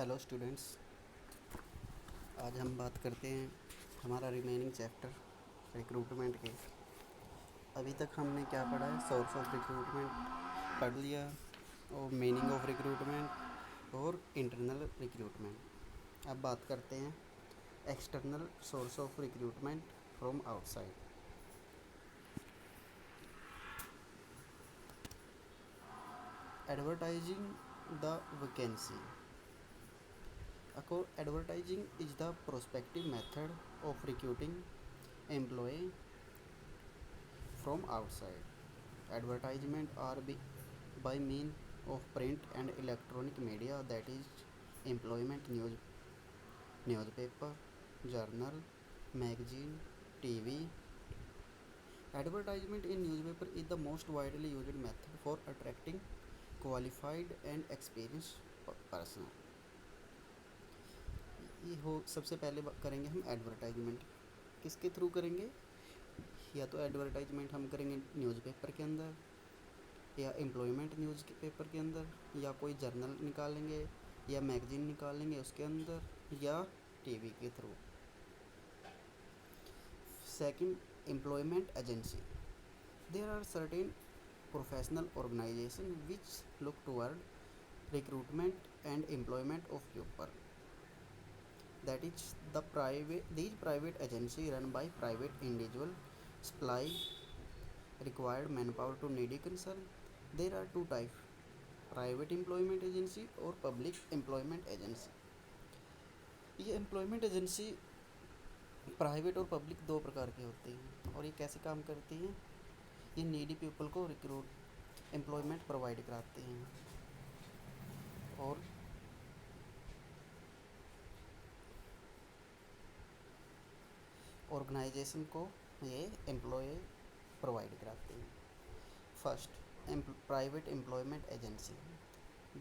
Hello students, आज हम बात करते हैं हमारा रिमेनिंग चैप्टर रिक्रूटमेंट के। अभी तक हमने क्या पढ़ा है? सोर्स ऑफ रिक्रूटमेंट पढ़ लिया और मीनिंग ऑफ रिक्रूटमेंट और इंटरनल रिक्रूटमेंट। अब बात करते हैं external source of recruitment from outside. Advertising the vacancy. Advertising is the prospective method of recruiting employee from outside. Advertisement are by means of print and electronic media, that is employment newspaper, journal, magazine, TV. Advertisement in newspaper is the most widely used method for attracting qualified and experienced personnel. ये हो सबसे पहले करेंगे हम advertisement. किसके through करेंगे? या तो एडवर्टाइजमेंट हम करेंगे न्यूज़पेपर के अंदर, या एम्प्लॉयमेंट न्यूज़ के पेपर के अंदर, या कोई जर्नल निकालेंगे, या मैगजीन निकालेंगे उसके अंदर, या टीवी के थ्रू। Second, employment agency. There are certain professional organisation which look toward recruitment and employment of people, that is these private agency run by private individual supply required manpower to needy concern. There are two types: private employment agency और public employment agency। ये employment agency private और public दो प्रकार की होती हैं। और ये कैसे काम करती हैं? ये नीडी पीपल को रिक्रूट एम्प्लॉयमेंट प्रोवाइड कराती हैं और ऑर्गेनाइजेशन को ये एम्प्लॉय प्रोवाइड कराती हैं। First, private employment agency.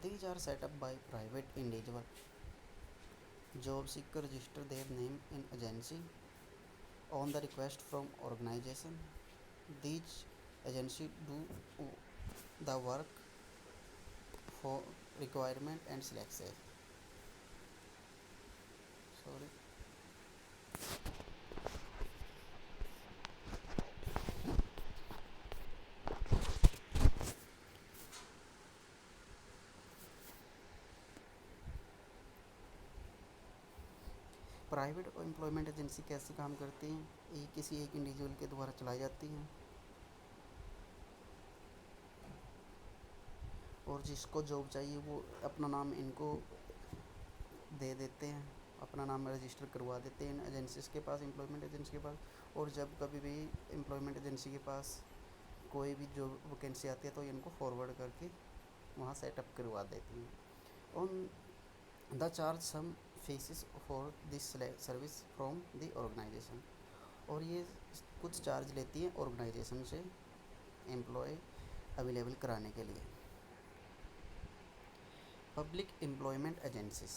These are set up by private individual. Job seeker register their name in agency on the request from organization. These agency do the work for requirement and selection. Sorry. Private employment agency कैसे काम करती हैं? ये किसी एक individual के द्वारा चलाई जाती हैं और जिसको जॉब चाहिए वो अपना नाम इनको दे देते हैं, अपना नाम रजिस्टर करवा देते हैं इन एजेंसीज़ के पास, एम्प्लॉयमेंट एजेंसी के पास। और जब कभी भी एम्प्लॉयमेंट एजेंसी के पास कोई भी जॉब वैकेंसी आती है तो इनको फॉरवर्ड करके वहाँ सेटअप करवा देती हैं। On the charge some fees for this service from the organisation. और ये कुछ चार्ज लेती हैं ऑर्गेनाइजेशन से एम्प्लॉय अवेलेबल कराने के लिए। Public employment agencies.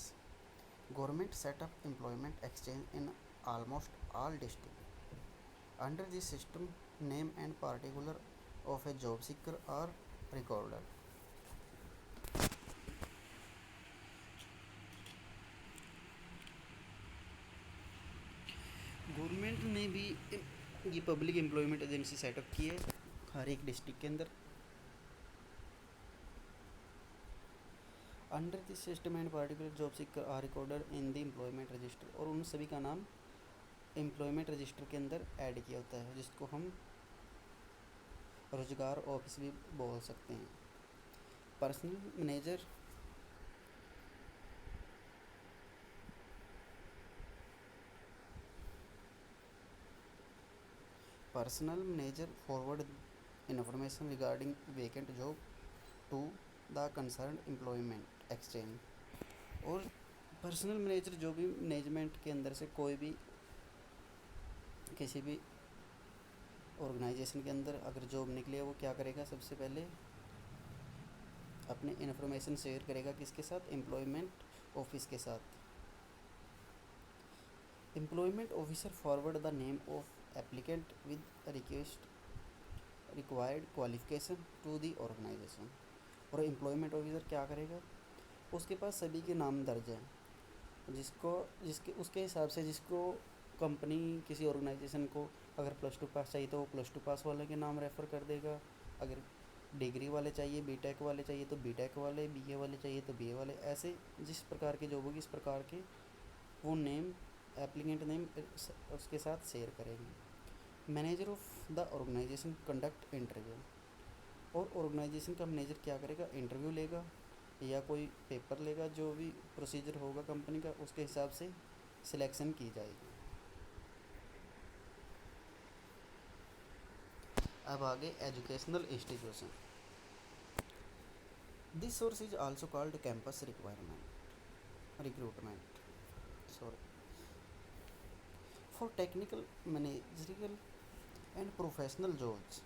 Government setup employment exchange in almost all district. Under this system name and particular of a job seeker are recorded. Government ने भी ये पब्लिक एम्प्लॉयमेंट एजेंसी सेटअप की है हर एक डिस्ट्रिक्ट के अंदर। Under this system and particular job seeker are recorded in the employment register. और उन सभी का नाम एम्प्लॉयमेंट रजिस्टर के अंदर ऐड किया होता है, जिसको हम रोजगार ऑफिस भी बोल सकते हैं। Personal manager forward information regarding vacant job to the concern employment exchange. और पर्सनल मैनेजर जो भी मैनेजमेंट के अंदर से कोई भी किसी भी ऑर्गेनाइजेशन के अंदर अगर जॉब निकले वो क्या करेगा? सबसे पहले अपनी इन्फॉर्मेशन शेयर करेगा किसके साथ? एम्प्लॉयमेंट ऑफिस के साथ। Employment officer forward the name of applicant with request required qualification to the organisation. और एम्प्लॉयमेंट ऑफिसर क्या करेगा? उसके पास सभी के नाम दर्ज हैं जिसको जिसके उसके हिसाब से जिसको कंपनी किसी ऑर्गेनाइजेशन को अगर +2 पास चाहिए तो वो +2 पास वाले के नाम रेफ़र कर देगा। अगर डिग्री वाले चाहिए, बीटेक वाले चाहिए तो बीटेक वाले, बीए वाले चाहिए तो बीए वाले, ऐसे जिस प्रकार की जॉब होगी इस प्रकार के वो नेम एप्लीकेंट नेम उसके साथ शेयर करेंगे। Manager of the organisation conduct interview, और ऑर्गेनाइजेशन का मैनेजर क्या करेगा, इंटरव्यू लेगा या कोई पेपर लेगा, जो भी प्रोसीजर होगा कंपनी का उसके हिसाब से सिलेक्शन की जाएगी। अब आगे educational institution. This source is also called campus requirement recruitment sorry for technical, managerial and professional jobs.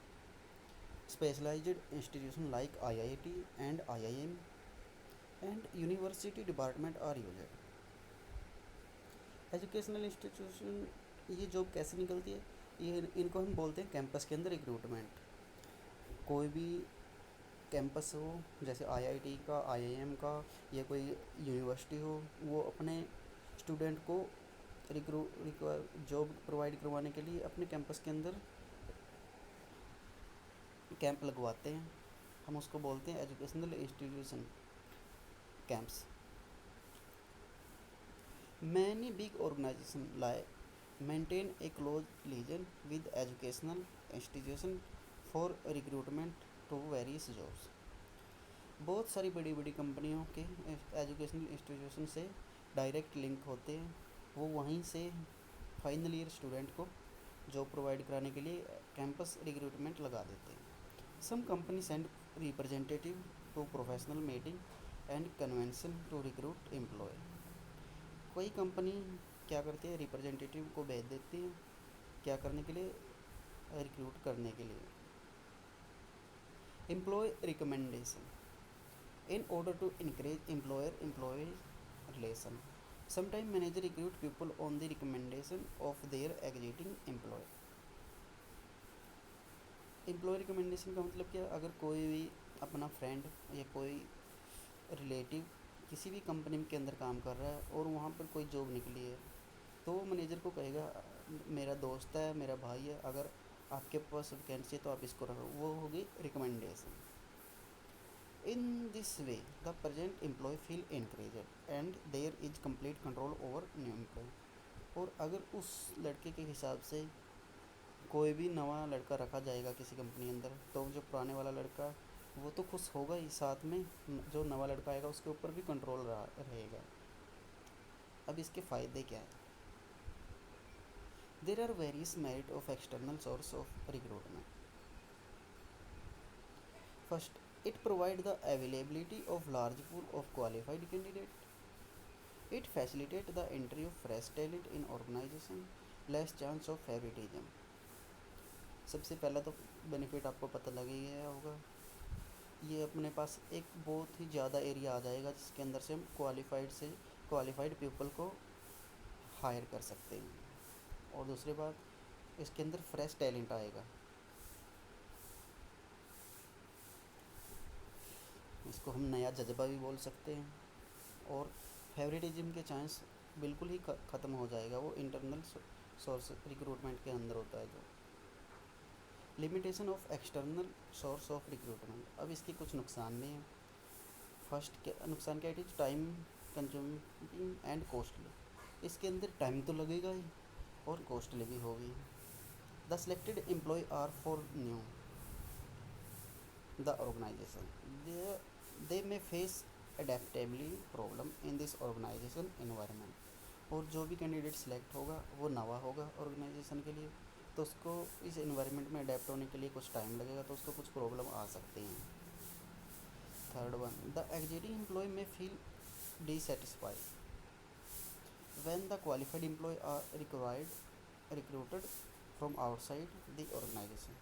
Specialized institutions like IIT and IIM and university department are used. Educational institution ये job कैसे निकलती है, ये इनको हम बोलते हैं campus के अंदर रिक्रूटमेंट। कोई भी कैंपस हो, जैसे आईआईटी का, आईआईएम का, या कोई यूनिवर्सिटी हो, वो अपने स्टूडेंट को जॉब प्रोवाइड करवाने के लिए अपने कैंपस के अंदर कैंप लगवाते हैं। हम उसको बोलते हैं educational institution camps. Many big organizations maintain a close liaison with educational institutions for recruitment to various jobs. बहुत सारी बड़ी बड़ी कंपनियों के एजुकेशनल इंस्टीट्यूशन से डायरेक्ट लिंक होते हैं। वो वहीं से फाइनल ईयर स्टूडेंट को जॉब प्रोवाइड कराने के लिए कैंपस रिक्रूटमेंट लगा देते हैं। Some company send representative to professional meeting and convention to recruit employ. कोई कंपनी क्या करती है, रिप्रेजेंटेटिव को भेज देती है क्या करने के लिए, रिक्रूट करने के लिए। Employ recommendation in order to encourage employer employ relation, sometime manager recruit people on the recommendation of their existing employ. Employ recommendation का मतलब क्या, अगर कोई भी अपना फ्रेंड या कोई रिलेटिव किसी भी कंपनी के अंदर काम कर रहा है और वहाँ पर कोई जॉब निकली है, तो वो मैनेजर को कहेगा मेरा दोस्त है, मेरा भाई है, अगर आपके पास वैकेंसी है तो आप इसको रखो। वो होगी recommendation. In this way the present employee feel increased and there is complete control over new employee. और अगर उस लड़के के हिसाब से कोई भी नवा लड़का रखा जाएगा किसी कंपनी अंदर, तो जो पुराने वाला लड़का वो तो खुश होगा ही, साथ में जो नवा लड़का आएगा उसके ऊपर भी कंट्रोल रहेगा। अब इसके फ़ायदे क्या हैं? There are various merit of external source of recruitment. First, it provide the availability of large pool of qualified candidate. It facilitate the entry of fresh talent in organization, less chance of favoritism. सबसे पहला तो benefit आपको पता लग ही गया होगा, ये अपने पास एक बहुत ही ज़्यादा एरिया आ जाएगा जिसके अंदर से हम क्वालिफाइड पीपल को हायर कर सकते हैं। और दूसरी बात, इसके अंदर फ्रेश टैलेंट आएगा। इसको हम नया जज्बा भी बोल सकते हैं। और फेवरेटिज्म के चांस बिल्कुल ही ख़त्म हो जाएगा, वो इंटरनल सोर्स रिक्रूटमेंट के अंदर होता है जो। Limitation of external source of recruitment. अब इसके कुछ नुकसान भी हैं। फर्स्ट के नुकसान क्या है, टाइम कंज्यूमिंग एंड कॉस्टली। इसके अंदर टाइम तो लगेगा ही और कॉस्टली भी होगी। The selected employ are for new the organisation, they may face adaptability problem in this organisation environment. और जो भी कैंडिडेट सेलेक्ट होगा वो नवा होगा ऑर्गेनाइजेशन के लिए, तो उसको इस एनवायरनमेंट में अडेप्ट होने के लिए कुछ टाइम लगेगा, तो उसको कुछ प्रॉब्लम आ सकती हैं। Third one, the existing employee may feel dissatisfied when the qualified employee are recruited from outside the organisation.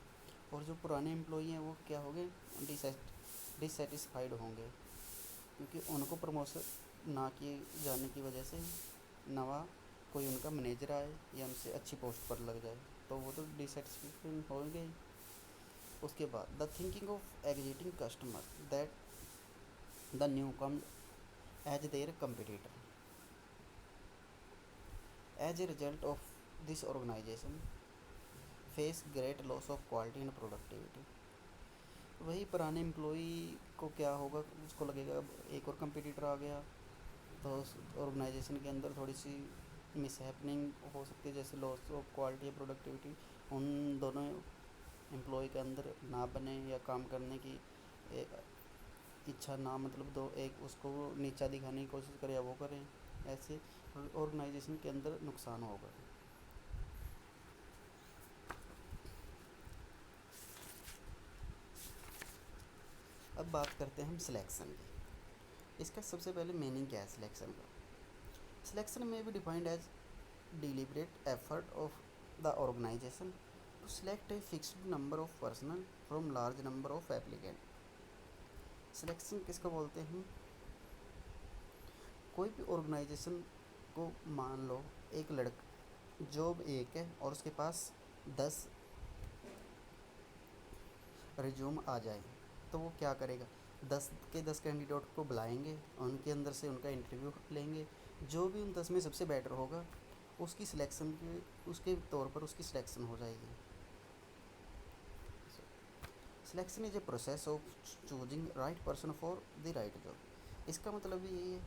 और जो पुराने एम्प्लॉय हैं वो क्या होंगे, डिससेटिस्फाइड होंगे, क्योंकि उनको प्रमोशन ना किए जाने की वजह से नवा कोई उनका मैनेजर आए या उनसे अच्छी पोस्ट पर लग जाए, तो वो तो डिससेटिस्फाइड होंगे ही। उसके बाद the thinking of exiting customer that the new come as their competitor. As a result of this, organization face great loss of quality and productivity. वही पुराने एम्प्लॉई को क्या होगा, उसको लगेगा अब एक और कंपटीटर आ गया, तो उस ऑर्गेनाइजेशन के अंदर थोड़ी सी मिसहैपनिंग हो सकती है, जैसे लॉस ऑफ क्वालिटी या प्रोडक्टिविटी उन दोनों एम्प्लॉय के अंदर ना बने, या काम करने की इच्छा ना, मतलब दो एक उसको नीचा दिखाने की कोशिश करें या वो करें, ऐसे ऑर्गेनाइजेशन के अंदर नुकसान होगा। अब बात करते हैं हम सिलेक्शन की। इसका सबसे पहले मीनिंग क्या है सिलेक्शन का। सिलेक्शन में भी defined as deliberate effort of the organisation to select a fixed number of personal from large number of applicant. Selection किसको बोलते हैं? कोई भी ऑर्गेनाइजेशन को मान लो एक लड़का जॉब एक है और उसके पास 10 रिज्यूम आ जाए, तो वो क्या करेगा, 10 कैंडिडेट को बुलाएंगे, उनके अंदर से उनका इंटरव्यू लेंगे, जो भी उन 10 में सबसे बेटर होगा उसकी सिलेक्शन के उसके तौर पर उसकी सिलेक्शन हो जाएगी। Selection is a process of choosing right person for the right job. इसका मतलब भी यही है,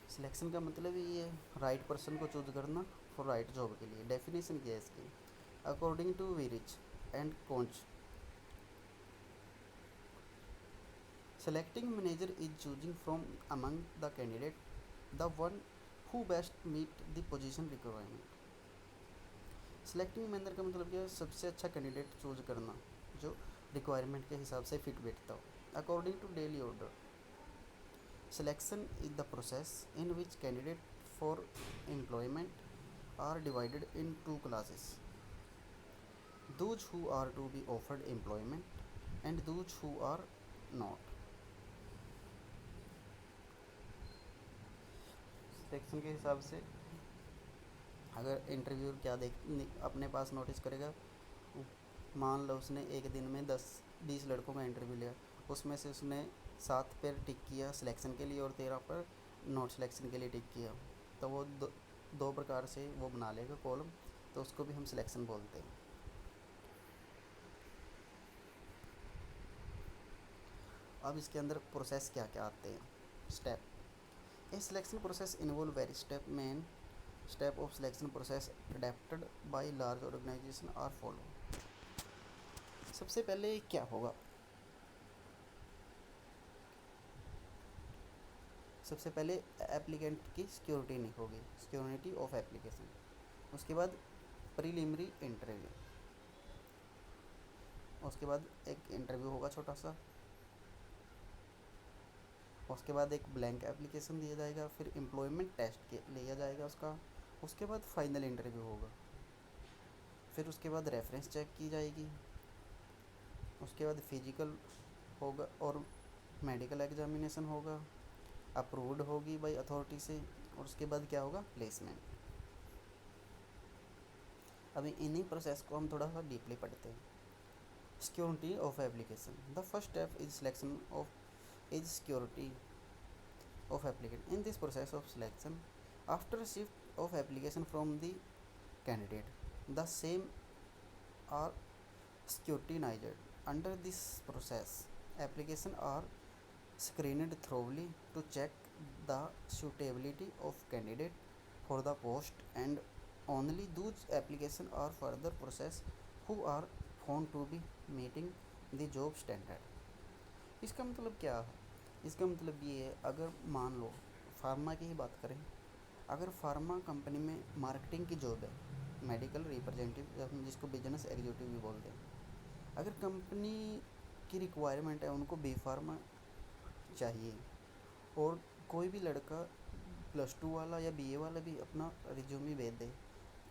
सिलेक्शन का मतलब ही है राइट पर्सन को चूज करना फॉर राइट जॉब के लिए। डेफिनेशन क्या है इसकी? According to Weihrich and Koontz, selecting manager is choosing from among the candidate the one who best meet the position requirement। Selecting manager का मतलब क्या है? सबसे अच्छा कैंडिडेट चूज करना जो रिक्वायरमेंट के हिसाब से फिट बैठता हो। According to Dale Yoder, selection is the process in which candidate for employment are divided in two classes, those who are to be offered employment and those who are not. Selection के हिसाब से अगर interview क्या देख अपने पास notice करेगा, मान लो उसने एक दिन में 10-20 लड़कों का इंटरव्यू लिया, उसमें से उसने 7 पर टिक किया सिलेक्शन के लिए और 13 पर नॉट सिलेक्शन के लिए टिक किया, तो वो दो प्रकार से वो बना लेगा कॉलम, तो उसको भी हम सिलेक्शन बोलते हैं। अब इसके अंदर प्रोसेस क्या क्या आते हैं, step. A selection process involve very step. Main step of selection process adapted by large organisation are follow. सबसे पहले क्या होगा, सबसे पहले एप्लीकेंट की सिक्योरिटी नहीं होगी, सिक्योरिटी ऑफ एप्लीकेशन। उसके बाद प्रीलिमिनरी इंटरव्यू, उसके बाद एक इंटरव्यू होगा छोटा सा, उसके बाद एक ब्लैंक एप्लीकेशन दिया जाएगा, फिर एम्प्लॉयमेंट टेस्ट लिया जाएगा उसका, उसके बाद फाइनल इंटरव्यू होगा, फिर उसके बाद रेफरेंस चेक की जाएगी, उसके बाद फिजिकल होगा और मेडिकल एग्जामिनेशन होगा, अप्रूव्ड होगी बाई अथॉरिटी से, और उसके बाद क्या होगा, प्लेसमेंट। अभी इन्हीं प्रोसेस को हम थोड़ा सा डीपली पढ़ते हैं। Security of application, the first step is selection of is security of applicant. In this process of selection, after receipt of application from the candidate, the same are scrutinized. Under this process, applications are screened thoroughly to check the suitability of candidate for the post, and only those applications are further processed who are found to be meeting the job standard। इसका मतलब क्या है? इसका मतलब ये है, अगर मान लो फार्मा की ही बात करें, अगर फार्मा कंपनी में मार्केटिंग की जॉब है, मेडिकल रिप्रेजेंटेटिव जिसको बिजनेस एग्जीक्यूटिव भी बोलते हैं, अगर कंपनी की रिक्वायरमेंट है उनको बी फार्मा चाहिए, और कोई भी लड़का +2 वाला या BA वाला भी अपना रिज्यूमे भेज दे,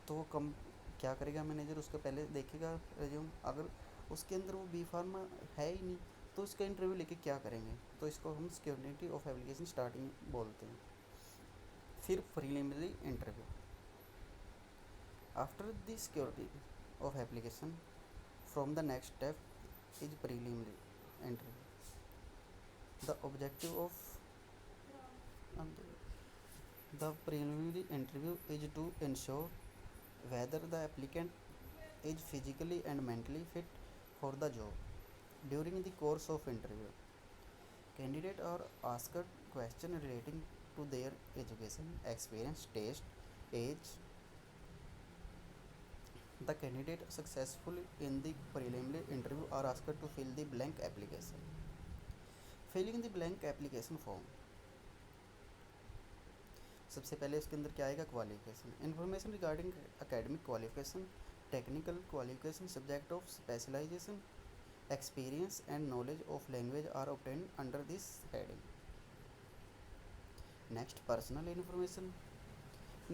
तो वो कम क्या करेगा मैनेजर, उसका पहले देखेगा रिज्यूम, अगर उसके अंदर वो बी फार्मा है ही नहीं तो इसका इंटरव्यू लेके क्या करेंगे, तो इसको हम सिक्योरिटी ऑफ एप्लीकेशन स्टार्टिंग बोलते हैं। फिर preliminary interview, after the security of application from the next step is preliminary interview. The objective of The preliminary interview is to ensure whether the applicant is physically and mentally fit for the job. During the course of interview, candidates are asked questions relating to their education, experience, taste, age. The candidate successful in the preliminary interview are asked to fill the blank application. Filling the blank application form, सबसे पहले उसके अंदर क्या आएगा, qualification, information regarding academic qualification, technical qualification, subject of specialisation, experience and knowledge of language are obtained under this heading. Next, personal information: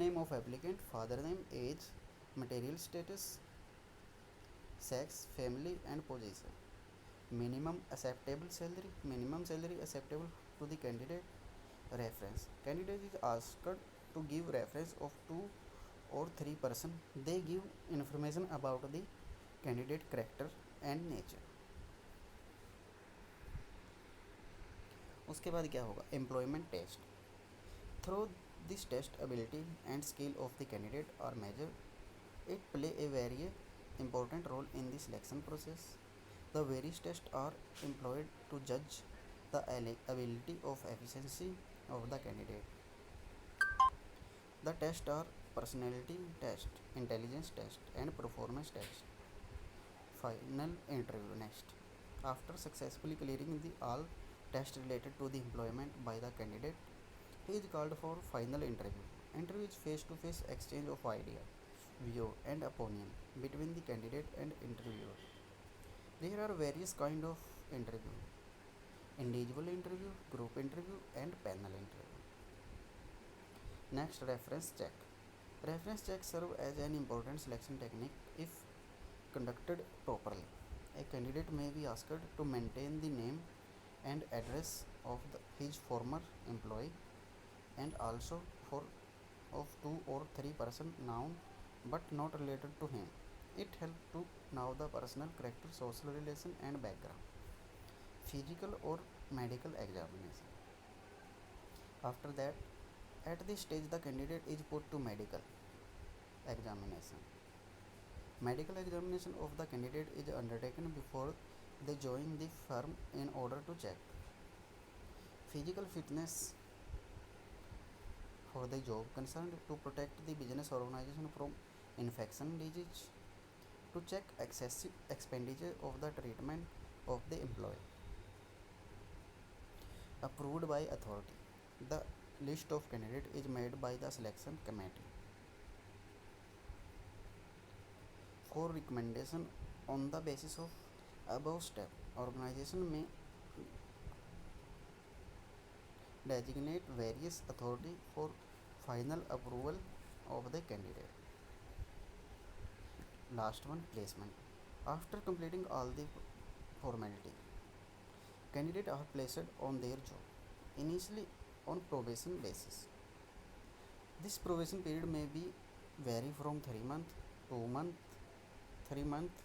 name of applicant, father name, age, material status, sex, family and position, minimum salary acceptable to the candidate. Reference: candidate is asked to give reference of 2 or 3 person. They give information about the candidate character and nature. उसके बाद क्या होगा, employment test. Through this test ability and skill of the candidate are measured. It play a very important role in the selection process. The various tests are employed to judge the ability of efficiency of the candidate. The tests are personality test, intelligence test and performance test. Final interview. Next, after successfully clearing the all tests related to the employment by the candidate, he is called for final interview. Interview is face-to-face exchange of idea, view and opinion between the candidate and interviewer. There are various kind of interview: individual interview, group interview and panel interview. Next, reference check. Reference check serve as an important selection technique if conducted properly. A candidate may be asked to maintain the name and address of his former employee and also for of 2 or 3 person known but not related to him. It helps to know the personal character, social relation and background. Physical or medical examination. After that, at this stage the candidate is put to medical examination. Medical examination of the candidate is undertaken before they join the firm in order to check physical fitness for the job concerned, to protect the business organization from infection disease, to check excessive expenditure of the treatment of the employee. Approved by authority. The list of candidate is made by the selection committee for recommendation. On the basis of above step, organization may designate various authority for final approval of the candidate. Last one, placement. After completing all the formality, candidates are placed on their job, initially on probation basis. This probation period may be vary from 3 months, 2 months, 3 months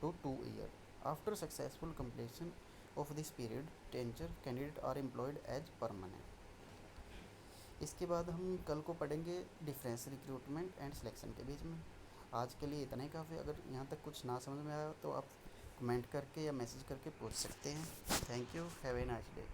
to 2 years. After successful completion of this period, tenure candidate are employed as permanent. इसके बाद हम कल को पढ़ेंगे difference recruitment and selection के बीच में. आज के लिए इतना ही काफ़ी. अगर यहाँ तक कुछ ना समझ में आया तो आप कमेंट करके या मैसेज करके पूछ सकते हैं. Thank you. Have a nice day.